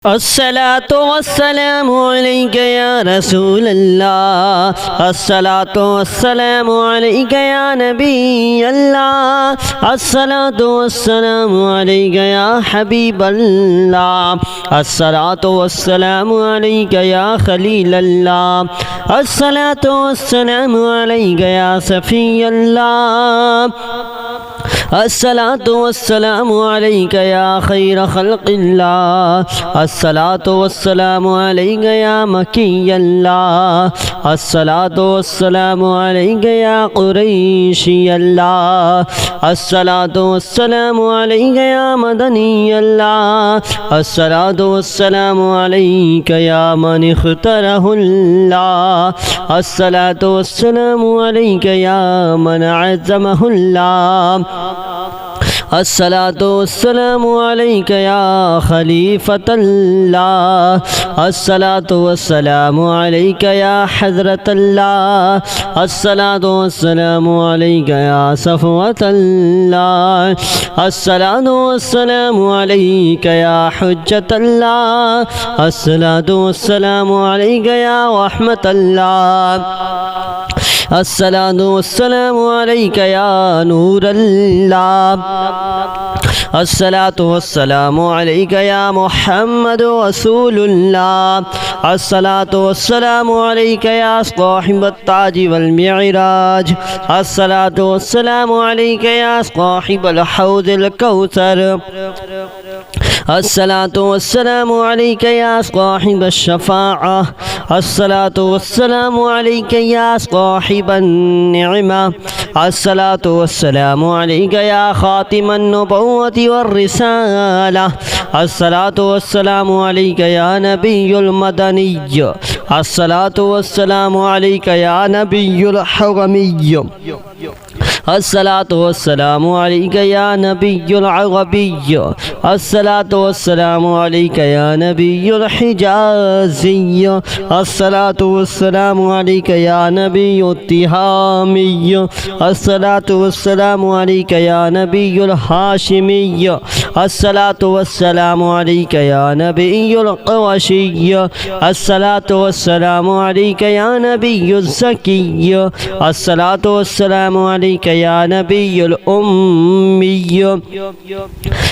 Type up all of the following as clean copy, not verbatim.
الصلاة والسلام عليك يا رسول الله. الصلاة والسلام عليك يا نبي الله. الصلاة والسلام عليك يا حبيب الله. الصلاة والسلام عليك يا خليل الله. الصلاة والسلام عليك يا صفي الله. الصلاة والسلام عليك يا خير خلق الله. الصلاة والسلام عليك يا مكي الله. الصلاة والسلام عليك يا قريشي الله. الصلاة والسلام عليك يا مدني الله. الصلاة والسلام عليك يا من اختاره الله. الصلاة والسلام عليك يا من عزمه الله. الصلاة والسلام عليك يا خليفة الله. الصلاة والسلام عليك يا حضرة الله. الصلاة والسلام عليك يا صفوة الله. الصلاة والسلام عليك يا حجة الله. الصلاة والسلام عليك يا رحمة الله. الصلاة والسلام عليك يا نور الله. الصلاة والسلام عليك يا محمد رسول الله. الصلاة والسلام عليك يا صاحب التاج والمعراج. الصلاة والسلام عليك يا صاحب الحوض الكوثر. الصلاة والسلام عليك يا صاحب الشفاعة. الصلاة والسلام عليك يا صاحب النعمة. الصلاة والسلام عليك يا خاتم النبوة والرسالة. الصلاة والسلام عليك يا نبي المدني. الصلاة والسلام عليك يا نبي الحرمي. الصلاة والسلام عليك يا نبي العربي. الصلاة والسلام عليك يا نبي الحجازي. الصلاة والسلام عليك يا نبي التهامي. الصلاة والسلام عليك يا نبي الهاشمي. الصلاة والسلام عليك يا نبي القرشي. الصلاة والسلام عليك يا نبي الزكي. الصلاة والسلام عليك يا نبي الأمي.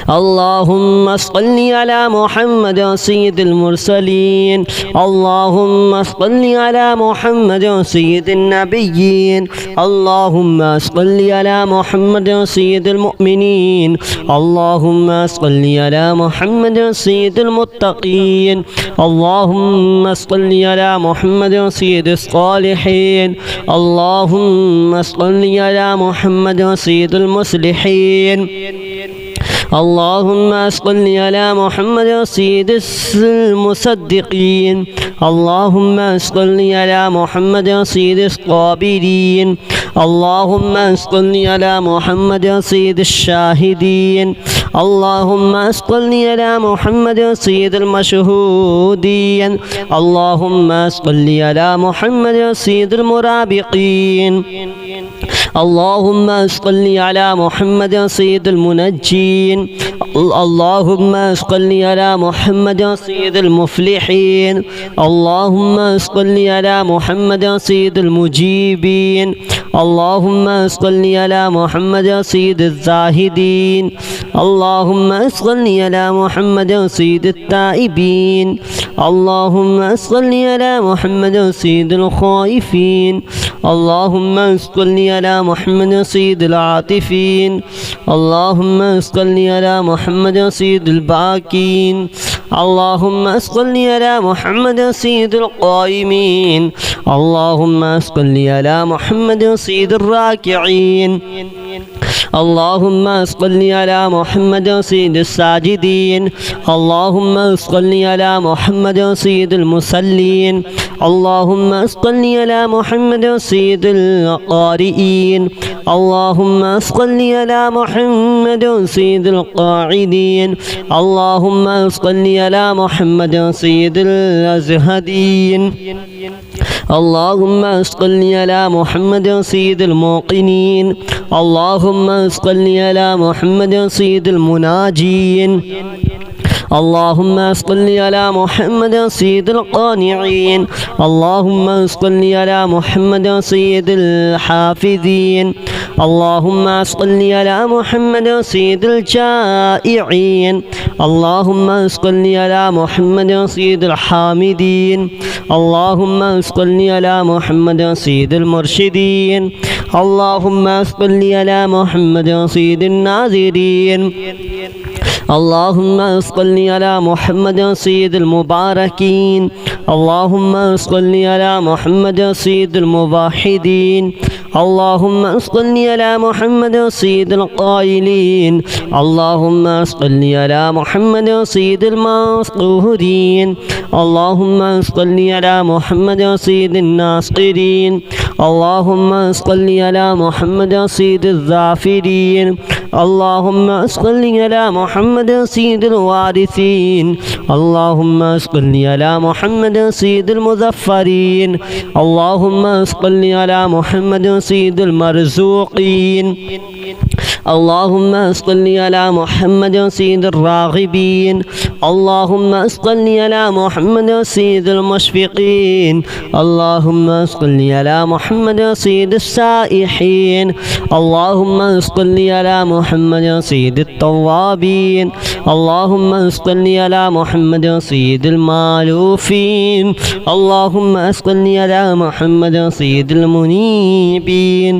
اللهم صل على محمد سيد المرسلين. اللهم صل على محمد سيد النبيين. اللهم صل على محمد سيد المؤمنين. اللهم صل على محمد سيد المتقين. اللهم صل على محمد سيد الصالحين. اللهم صل على محمد سيد المصلحين. اللهم صل على محمد سيد المصدقين. اللهم صل على محمد سيد الصابرين. اللهم صل على محمد سيد الشاهدين. اللهم صل على محمد سيد المشهودين. اللهم صل على محمد سيد المرابقين. اللهم صل على محمد سيد المنجين. اللهم صل على محمد سيد المفلحين. اللهم صل على محمد سيد المجيبين. اللهم صل على محمد سيد الزاهدين. اللهم صل على محمد سيد التائبين. اللهم صل على محمد سيد الخائفين. اللهم صل على محمد سيد العاطفين. اللهم صل على محمد سيد الباكين. اللهم صل على محمد سيد القائمين. اللهم صل على محمد سيد الراكعين. اللهم صل على محمد سيد الساجدين. اللهم صل على محمد سيد المصلين. اللهم صل على محمد سيد القارئين. اللهم صل على محمد سيد القاعدين. اللهم صل على محمد سيد الأزهدين. اللهم صل على محمد سيد الموقنين. اللهم صل على محمد سيد المناجين. اللهم صل على محمد سيد القانعين. اللهم صل على محمد سيد الحافظين. اللهم صل على محمد سيد الجائعين. اللهم صل على محمد سيد الحامدين. اللهم صل على محمد سيد المرشدين. اللهم صل على محمد سيد الناظرين. اللهم صل على محمد سيد المباركين. اللهم صل على محمد سيد الموحدين. اللهم صل على محمد سيد القائلين. اللهم صل على محمد سيد المصطهرين. اللهم صل على محمد سيد الناصرين. اللهم صل على محمد سيد الظافرين. اللهم صل على محمد سيد الوارثين. اللهم صل على محمد سيد المظفرين. اللهم صل على محمد سيد المرزوقين. اللهم صل على محمد سيد الراغبين. اللهم صل على محمد سيد المشفقين. اللهم صل على محمد سيد السائحين. اللهم صل على محمد سيد التوابين. اللهم صل على محمد سيد المالوفين. اللهم صل على محمد سيد المنيبين.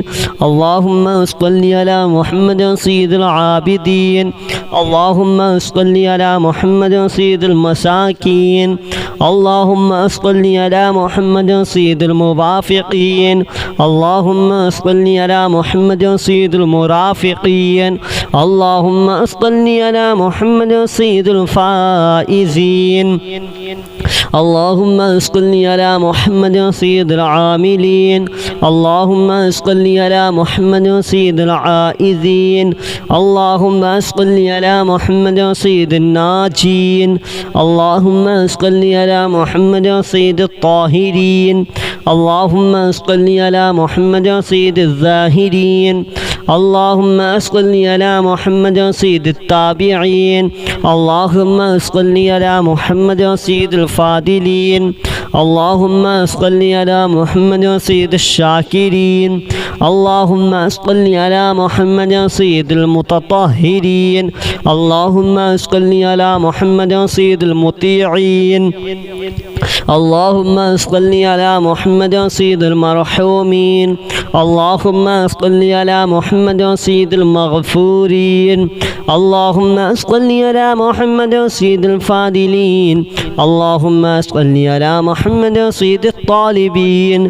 اللهم صل على محمد سيد العابدين. اللهم صل على محمد سيد المساكين. اللهم صل على محمد سيد الموافقين. اللهم صل على محمد سيد المرافقين. اللهم صل على محمد سيد الفائزين. اللهم صل على محمد سيد العاملين. اللهم صل على محمد سيد العائذين. اللهم صل على محمد سيد الناجين. اللهم صل على محمد سيد الطاهرين. اللهم صل على محمد سيد الزاهرين. اللهم صل على محمد سيد التابعين. اللهم صل على محمد سيد الفاضلين. اللهم صل على محمد سيد الشاكرين. اللهم صل على محمد سيد المتطهرين. اللهم صل على محمد سيد المطيعين. اللهم صل على محمد سيد المرحومين. اللهم صل على محمد سيد المغفورين. اللهم صل على محمد سيد الفاضلين. اللهم صل على محمد سيد الطالبين.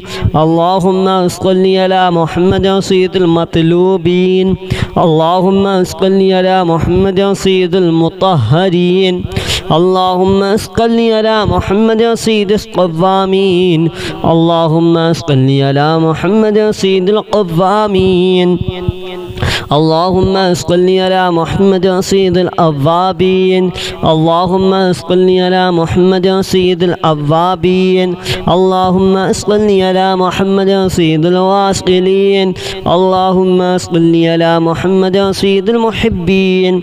اللهم صل على محمد سيد المطلوبين. اللهم صل على محمد سيد المطهرين. اللهم صل على محمد سيد القوامين. اللهم صل على محمد سيد القوامين. اللهم صل على محمد سيد الأوابين. اللهم صل على محمد سيد الأوابين. اللهم صل على محمد سيد الواصلين. اللهم صل على محمد سيد المحبين.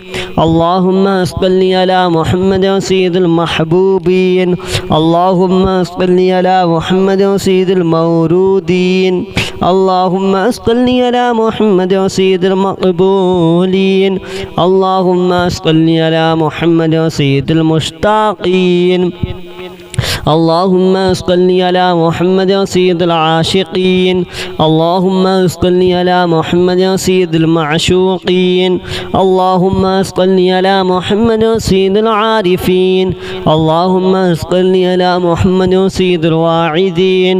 اللهم صل على محمد سيد المحبوبين. اللهم صل على محمد سيد المورودين. اللهم صل على محمد سيد المقبولين. اللهم صل على محمد سيد المشتاقين. اللهم صل على محمد سيد العاشقين. اللهم صل على محمد سيد المعشوقين. اللهم صل على محمد سيد العارفين. اللهم صل على محمد سيد الواعظين.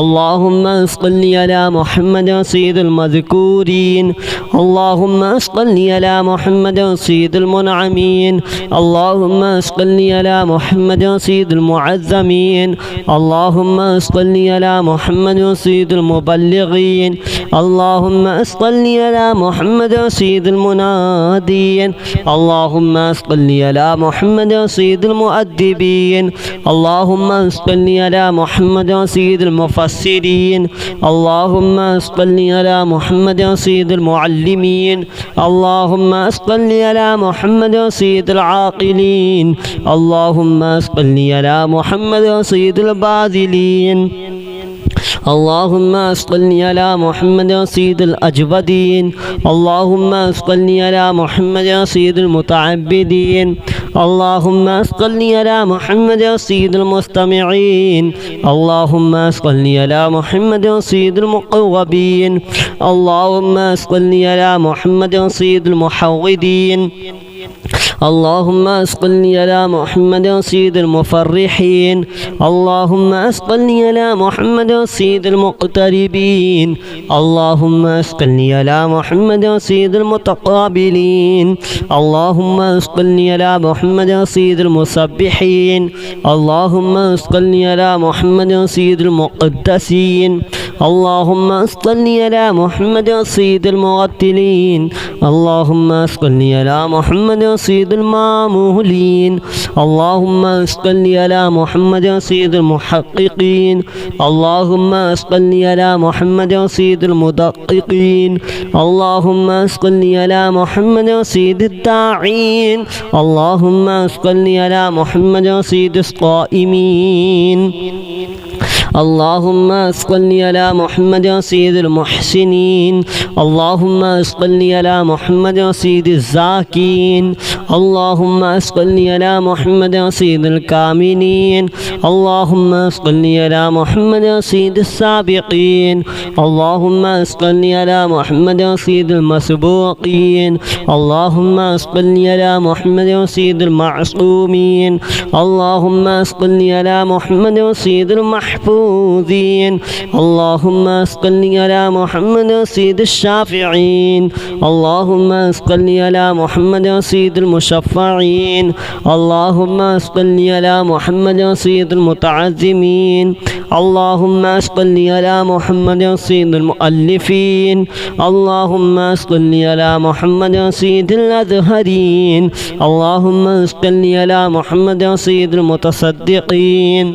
اللهم صل على محمد سيد المذكورين. اللهم صل على محمد سيد المنعمين. اللهم صل على محمد سيد المعزمين. اللهم صل على محمد سيد المبلغين. اللهم صل على محمد سيد المنادين اللهم صل على محمد سيد المؤدبين اللهم صل على محمد سيد المفسرين اللهم صل على محمد سيد المعلمين اللهم صل على محمد سيد العاقلين اللهم صل على محمد سيد الباذلين اللهم صل على محمد سيد الأجودين اللهم صل على محمد سيد المتعبدين اللهم صل على محمد سيد المستمعين اللهم صل على محمد سيد المقوبين اللهم صل على محمد سيد المحودين اللهم صل على محمد سيد المفرحين اللهم صل على محمد سيد المقتربين اللهم صل على محمد سيد المتقابلين اللهم صل على محمد سيد المسبحين اللهم صل على محمد سيد المقدسين اللهم صل على محمد سيد المرتلين اللهم صل على محمد سيد المامولين اللهم صل على محمد سيد المحققين اللهم صل على محمد سيد المدققين اللهم صل على محمد سيد الداعين اللهم صل على محمد سيد الصائمين اللهم صل على محمد سيد المحسنين اللهم صل على محمد سيد الزاكين اللهم صل على محمد سيد الكاملين اللهم صل على محمد سيد السابقين اللهم صل على محمد سيد المسبوقين اللهم صل على محمد سيد المعصومين اللهم صل على محمد سيد المحفوظين اللهم صل على محمد سيد الشافعين اللهم صل على محمد سيد المشفعين اللهم صل على محمد سيد المتعزمين اللهم صل على محمد سيد المؤلفين اللهم صل على محمد سيد الأزهرين اللهم صل على محمد سيد المتصدقين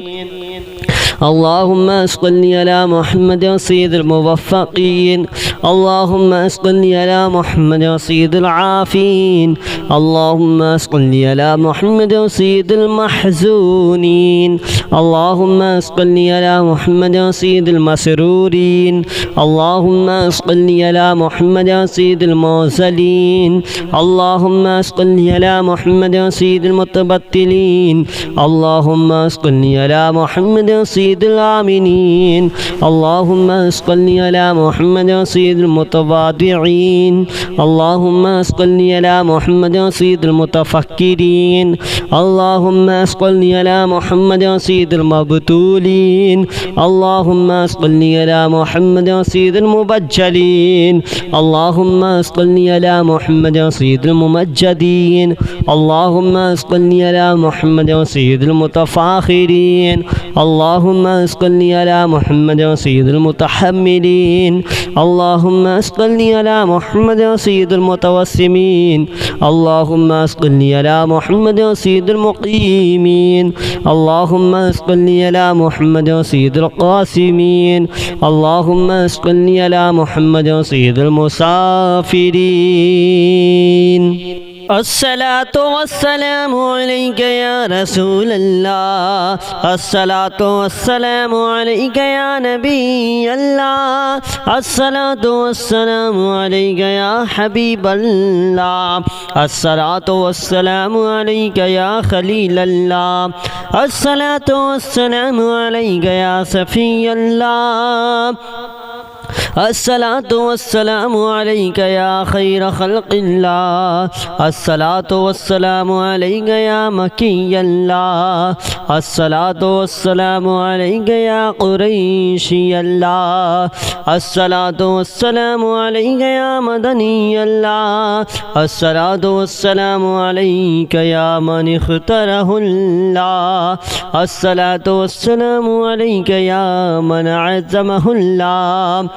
اللهم صل على محمد سيد الموفقين اللهم صل على محمد سيد العافين اللهم صل على محمد سيد المحزونين اللهم صل على محمد سيد المسرورين اللهم صل على محمد سيد الموصلين اللهم صل على محمد سيد المتبتلين اللهم صل على محمد سيد الآمنين اللهم صل على محمد سيد المتواضعين اللهم صل على محمد سيد المتفكرين اللهم صل على محمد سيد المبتولين اللهم صل على محمد سيد المبجلين اللهم صل على محمد سيد الممجدين اللهم صل على محمد سيد المتفاخرين اللهم صل على محمد سيد المتحملين اللهم صل على محمد سيد المتوسمين اللهم صل على محمد سيد المقيمين اللهم صل على محمد سيد القاسمين اللهم صل على محمد سيد المسافرين الصلاة والسلام عليك يا رسول الله الصلاة والسلام عليك يا نبي الله الصلاة والسلام عليك يا حبيب الله الصلاة والسلام عليك يا خليل الله الصلاة والسلام عليك يا صفي الله الصلاة والسلام عليك يا خير خلق الله الصلاة والسلام عليك يا مكي الله الصلاة والسلام عليك يا قريشي الله الصلاة والسلام عليك يا مدني الله الصلاة والسلام عليك يا من اختاره الله الصلاة والسلام عليك يا من عزمه الله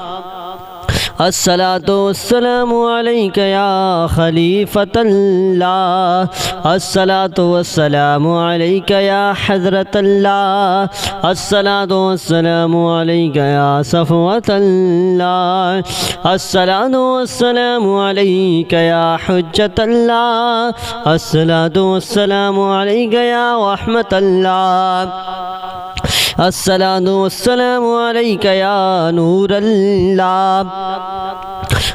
الصلاة والسلام عليك يا خليفة الله الصلاة والسلام عليك يا حضرة الله الصلاة والسلام عليك يا صفوة الله الصلاة والسلام عليك يا حجة الله الصلاة والسلام عليك يا رحمة الله الصلاة والسلام عليك يا نور الله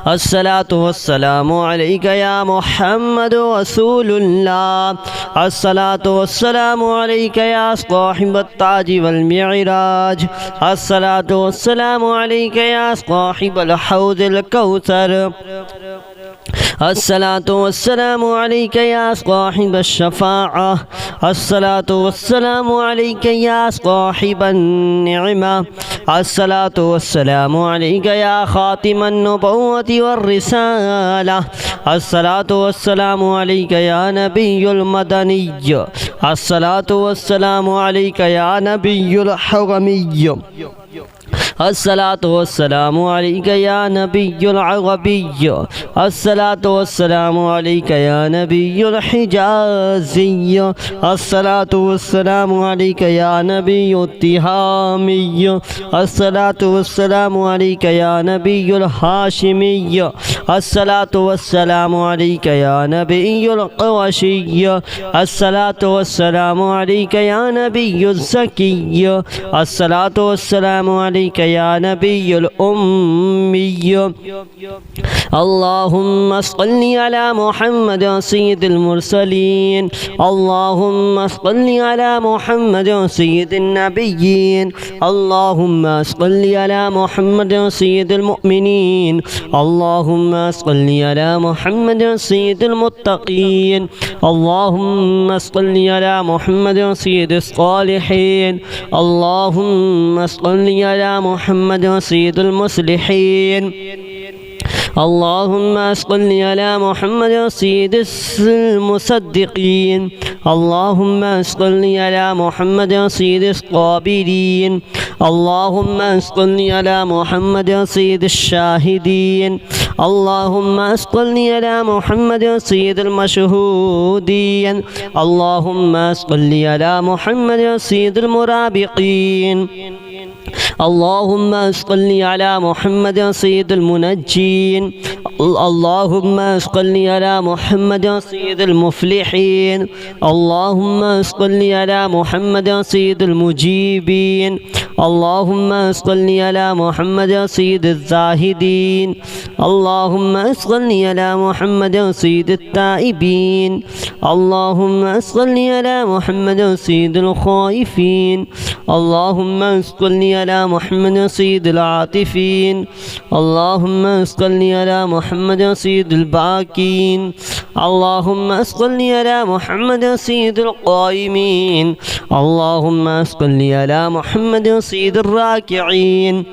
الصلاة والسلام عليك يا محمد رسول الله الصلاة والسلام عليك يا صاحب التاج والمعراج الصلاة والسلام عليك يا صاحب الحوض الكوثر الصلاة والسلام عليك يا صاحب الشفاعة الصلاة والسلام عليك يا صاحب النعمة الصلاة والسلام عليك يا خاتم النبوة والرسالة الصلاة والسلام عليك يا نبي المدني الصلاة والسلام عليك يا نبي الحرمي الصلاة والسلام عليك يا نبي العربي الصلاة والسلام عليك يا نبي الحجازي الصلاة والسلام عليك يا نبي التهامي الصلاة والسلام عليك يا نبي الهاشمي الصلاة والسلام عليك يا نبي القرشي الصلاة والسلام عليك يا نبي الزكي الصلاة والسلام عليك يا نبي الأمي اللهم صل على محمد سيد المرسلين اللهم صل على محمد سيد النبيين اللهم صل على محمد سيد المؤمنين اللهم صل على محمد سيد المتقين اللهم صل على محمد سيد الصالحين اللهم صل على محمد سيد المصلحين اللهم صل على محمد سيد المصدقين اللهم صل على محمد سيد الصابرين اللهم صل على محمد سيد الشاهدين اللهم صل على محمد سيد المشهودين اللهم صل على محمد سيد المرابقين اللهم صل على محمد سيد المنجين اللهم صل على محمد سيد المفلحين اللهم صل على محمد سيد المجيبين اللهم صل على محمد سيد الزاهدين اللهم صل على محمد سيد التائبين اللهم صل على محمد سيد الخائفين اللهم صل على محمد سيد العاطفين اللهم صل على محمد سيد الباكين اللهم صل على محمد سيد القائمين اللهم صل على محمد سيد الراكعين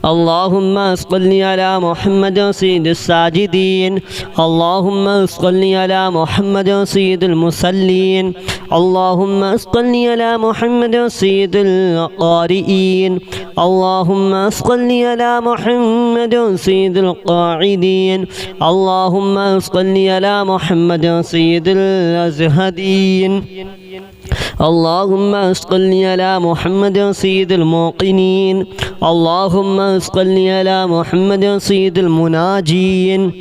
اللهم صل على محمد سيد الساجدين اللهم صل على محمد سيد المصلين اللهم صل على محمد سيد القارئين اللهم صل على محمد سيد القاعدين اللهم صل على محمد سيد الأزهدين اللهم صل على محمد سيد الموقنين اللهم صل على محمد سيد المناجين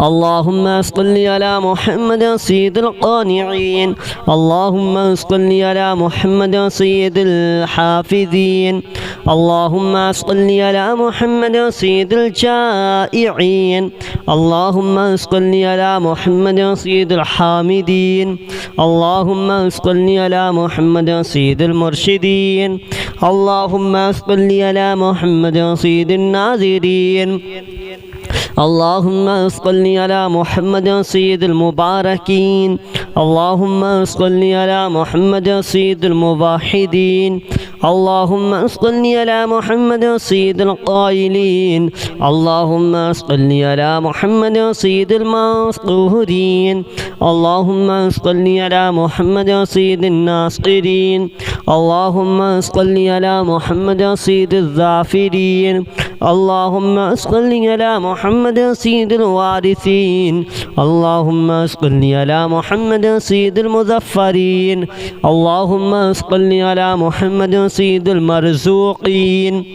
اللهم صل على محمد سيد القانعين اللهم صل على محمد سيد الحافظين اللهم صل على محمد سيد الجائعين اللهم صل على محمد سيد الحامدين اللهم صل على محمد سيد المرشدين اللهم صل على محمد سيد الناظرين اللهم صل على محمد سيد المباركين اللهم صل على محمد سيد الموحدين اللهم صل على محمد سيد القائلين اللهم صل على محمد سيد المصطهرين اللهم صل على محمد سيد الناصرين اللهم صل على محمد سيد الظافرين اللهم صل على محمد سيد الوارثين اللهم صل على محمد سيد المظفرين اللهم صل على محمد سيد المرزوقين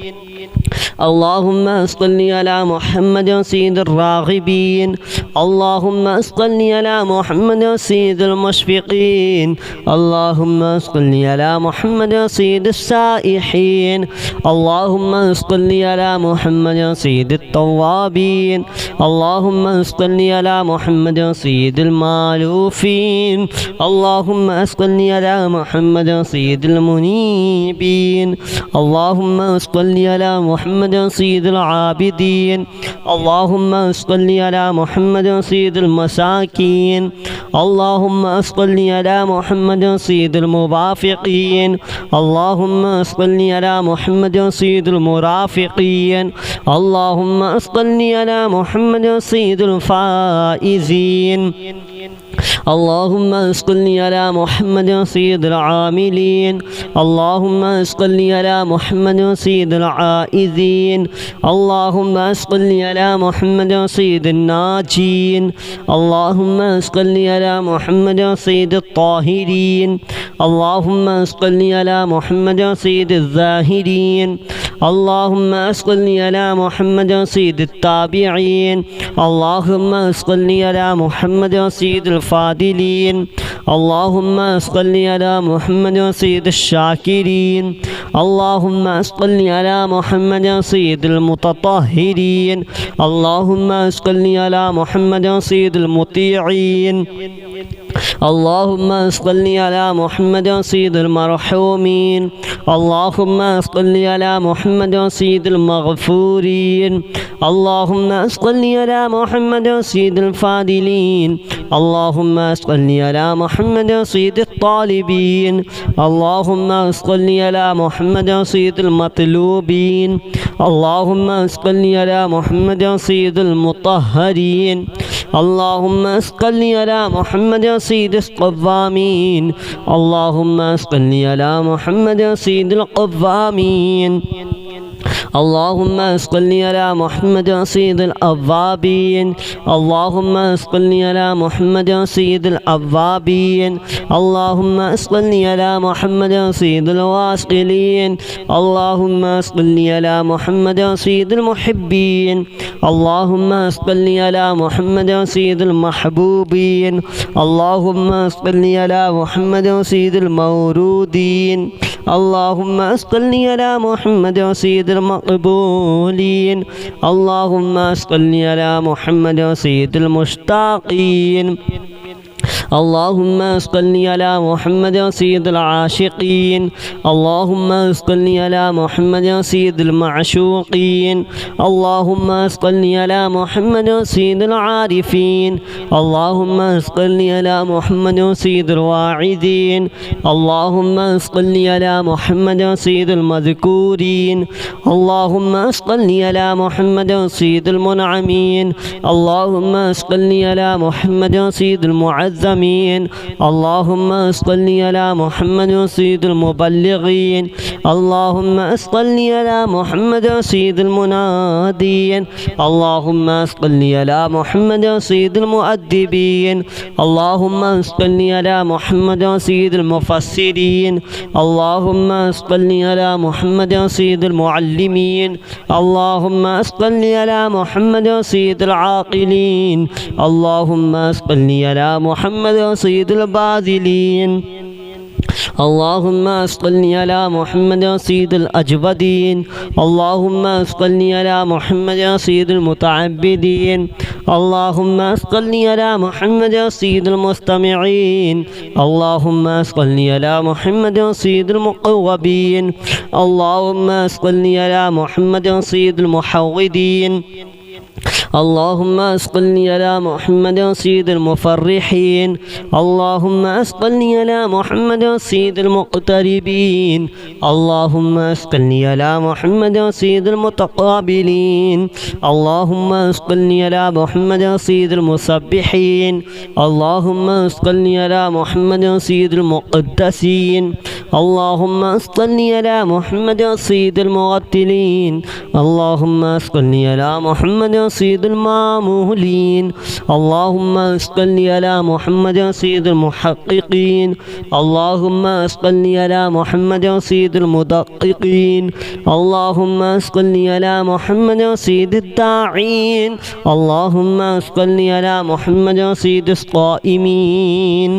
اللهم صل على محمد سيد الراغبين اللهم صل على محمد سيد المشفقين اللهم صل على محمد سيد السائحين اللهم صل على محمد سيد التوابين اللهم صل على محمد سيد المالوفين اللهم صل على محمد سيد المنيبين اللهم صل على محمد سيد العابدين اللهم صل على محمد سيد المساكين اللهم صل على محمد سيد الموافقين اللهم صل على محمد سيد المرافقين اللهم صل على محمد سيد الفائزين اللهم صل على محمد سيد العاملين اللهم صل على محمد سيد العائذين اللهم صل على محمد سيد الناجين اللهم صل على محمد سيد الطاهرين اللهم صل على محمد سيد الزاهرين اللهم صل على محمد سيد التابعين اللهم صل على محمد سيد الفاضلين اللهم صل على محمد سيد الشاكرين اللهم صل على محمد سيد المتطهرين اللهم صل على محمد سيد المطيعين اللهم صل على محمد سيد المرحومين اللهم صل على محمد سيد المغفورين اللهم صل على محمد سيد الفاضلين اللهم صل على محمد سيد الطالبين اللهم صل على محمد سيد المطلوبين اللهم صل على محمد سيد المطهرين اللهم صل على محمد سيد القوامين اللهم صل على محمد سيد القوامين اللهم صل على محمد سيد الأوابين اللهم صل على محمد سيد الأوابين اللهم صل على محمد سيد الواصلين اللهم صل على محمد سيد المحبين اللهم صل على محمد سيد المحبوبين اللهم صل على محمد سيد المورودين اللهم صل على محمد سيد المقبولين اللهم صل على محمد سيد المشتاقين اللهم صل على محمد سيد العاشقين اللهم صل على محمد سيد المعشوقين اللهم صل على محمد سيد العارفين اللهم صل على محمد سيد الواعدين اللهم صل على محمد سيد المذكورين اللهم صل على محمد سيد المنعمين اللهم صل على محمد سيد المعزمين اللهم صل على محمد سيد المبلغين اللهم صل على محمد سيد المنادين اللهم صل على محمد سيد المؤدبين اللهم صل على محمد سيد المفسرين اللهم صل على محمد سيد المعلمين اللهم صل على محمد سيد العاقلين اللهم صل على محمد سيد الباذلين اللهم صل على محمد سيد الأجودين اللهم صل على محمد سيد المتعبدين اللهم صل على محمد سيد المستمعين اللهم صل على محمد سيد المقوبين اللهم صل على محمد سيد المحودين اللهم صل على محمد سيد المفرحين اللهم صل على محمد سيد المقتربين اللهم صل على محمد سيد المتقابلين اللهم صل على محمد سيد المسبحين اللهم صل على محمد سيد المقدسين اللهم صل على محمد سيد المرتلين اللهم صل على محمد سيد المامولين اللهم صل على محمد سيد المحققين اللهم صل على محمد سيد المدققين اللهم صل على محمد سيد الداعين اللهم صل على محمد سيد الصائمين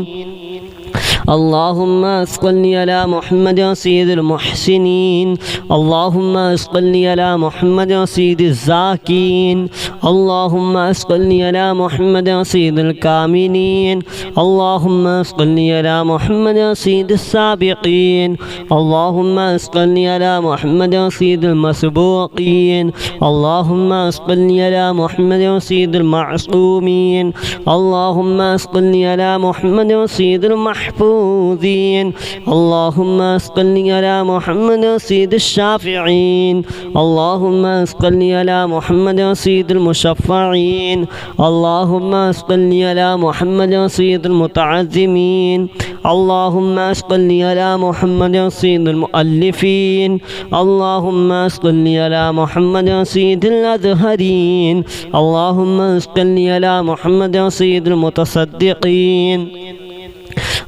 اللهم صل على محمد سيد المحسنين اللهم صل على محمد سيد الزاكين اللهم صل على محمد سيد الكاملين اللهم صل على محمد سيد السابقين اللهم صل على محمد سيد المسبوقين اللهم صل على محمد سيد المعصومين اللهم صل على محمد سيد المحفوظين اللهم صل على محمد سيد الشافعين اللهم صل على محمد سيد المشفعين اللهم صل على محمد سيد المتعزمين اللهم صل على محمد سيد المؤلفين اللهم صل على محمد سيد الأزهرين اللهم صل على محمد سيد المتصدقين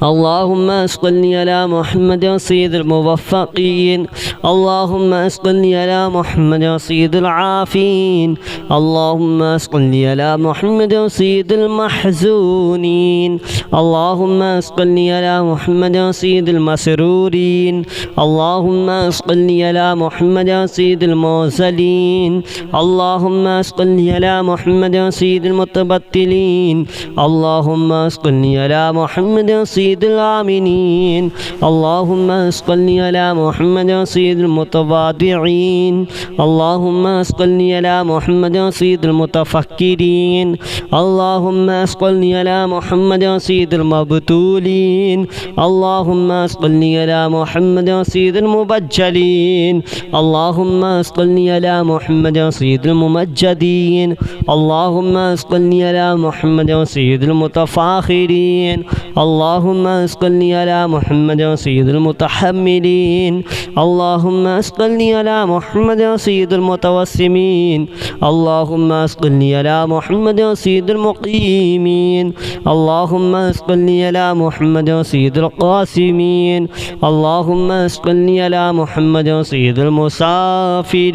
اللهم صل على محمد سيد الموفقين اللهم صل على محمد سيد العافين اللهم صل على محمد سيد المحزونين اللهم صل على محمد سيد المسرورين اللهم صل على محمد سيد الموصلين اللهم صل على محمد سيد المتبتلين اللهم صل على محمد سيد الآمنين اللهم صل على محمد سيد المتواضعين اللهم صل على محمد سيد المتفكرين اللهم صل على محمد سيد المبتولين اللهم صل على محمد سيد المبجلين اللهم صل على محمد سيد الممجدين اللهم صل على محمد سيد المتفاخرين اللهم صل على محمد سيد المتحملين اللهم صل على محمد سيد المتوسمين اللهم صل على محمد سيد المقيمين اللهم صل على محمد سيد القاسمين اللهم صل على محمد سيد المسافرين.